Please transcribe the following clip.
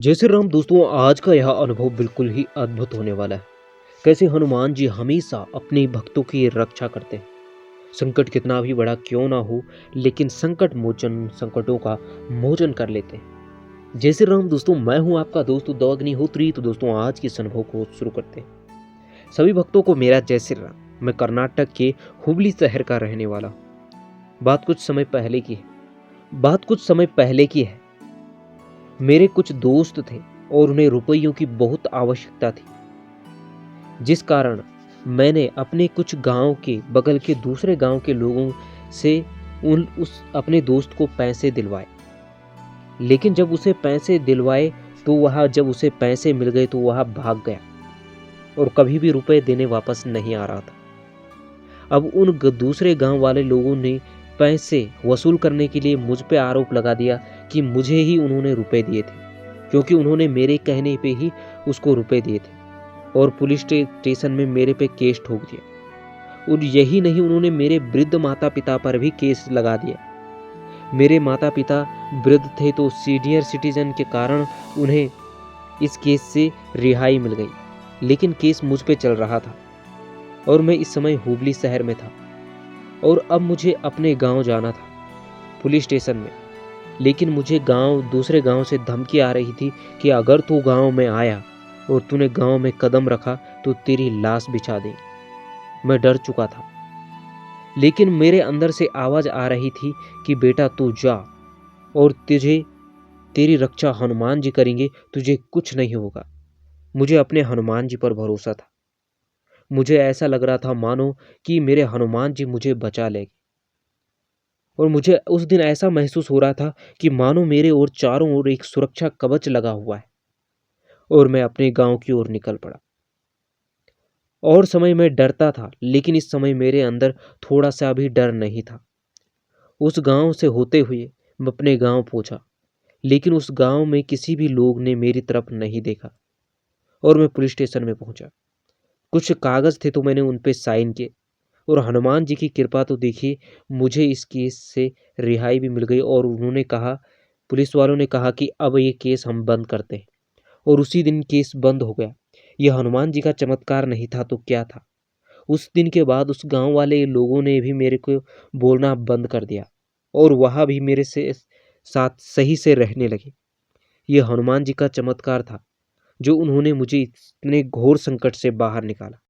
जय श्री राम दोस्तों, आज का यह अनुभव बिल्कुल ही अद्भुत होने वाला है। कैसे हनुमान जी हमेशा अपने भक्तों की रक्षा करते हैं। संकट कितना भी बड़ा क्यों ना हो, लेकिन संकट मोचन संकटों का मोचन कर लेते हैं। जय श्री राम दोस्तों, मैं हूं आपका दोस्त द अग्निहोत्री। तो दोस्तों, आज के इस अनुभव को शुरू करते हैं। सभी भक्तों को मेरा जय श्री राम। मैं कर्नाटक के हुबली शहर का रहने वाला हूं। बात कुछ समय पहले की है। मेरे कुछ दोस्त थे और उन्हें रुपयों की बहुत आवश्यकता थी, जिस कारण मैंने अपने कुछ गांव के बगल के दूसरे गांव के लोगों से उस अपने दोस्त को पैसे दिलवाए। लेकिन जब उसे पैसे मिल गए तो वह भाग गया और कभी भी रुपए देने वापस नहीं आ रहा था। अब दूसरे गांव वाले लोगों ने पैसे वसूल करने के लिए मुझ पे आरोप लगा दिया कि मुझे ही उन्होंने रुपए दिए थे, क्योंकि उन्होंने मेरे कहने पे ही उसको रुपए दिए थे। और पुलिस स्टेशन में मेरे पे केस ठोक दिया। और यही नहीं, उन्होंने मेरे वृद्ध माता पिता पर भी केस लगा दिया। मेरे माता पिता वृद्ध थे तो सीनियर सिटीजन के कारण उन्हें इस केस से रिहाई मिल गई, लेकिन केस मुझ पे चल रहा था और मैं इस समय हुबली शहर में था। और अब मुझे अपने गांव जाना था, पुलिस स्टेशन में। लेकिन मुझे दूसरे गांव से धमकी आ रही थी कि अगर तू गांव में आया और तूने गांव में कदम रखा तो तेरी लाश बिछा देंगे। मैं डर चुका था, लेकिन मेरे अंदर से आवाज आ रही थी कि बेटा तू जा और तेरी रक्षा हनुमान जी करेंगे, तुझे कुछ नहीं होगा। मुझे अपने हनुमान जी पर भरोसा था। मुझे ऐसा लग रहा था मानो कि मेरे हनुमान जी मुझे बचा लेंगे। और मुझे उस दिन ऐसा महसूस हो रहा था कि मानो मेरे और चारों ओर एक सुरक्षा कवच लगा हुआ है। और मैं अपने गांव की ओर निकल पड़ा। और समय में डरता था, लेकिन इस समय मेरे अंदर थोड़ा सा भी डर नहीं था। उस गांव से होते हुए मैं अपने गांव पहुंचा, लेकिन उस गांव में किसी भी लोग ने मेरी तरफ नहीं देखा। और मैं पुलिस स्टेशन में पहुंचा। कुछ कागज थे तो मैंने उन पे साइन किए। और हनुमान जी की कृपा तो देखिए, मुझे इस केस से रिहाई भी मिल गई। और पुलिस वालों ने कहा कि अब ये केस हम बंद करते हैं। और उसी दिन केस बंद हो गया। यह हनुमान जी का चमत्कार नहीं था तो क्या था। उस दिन के बाद उस गांव वाले लोगों ने भी मेरे को बोलना बंद कर दिया और वह भी मेरे से साथ सही से रहने लगे। यह हनुमान जी का चमत्कार था, जो उन्होंने मुझे इतने घोर संकट से बाहर निकाला।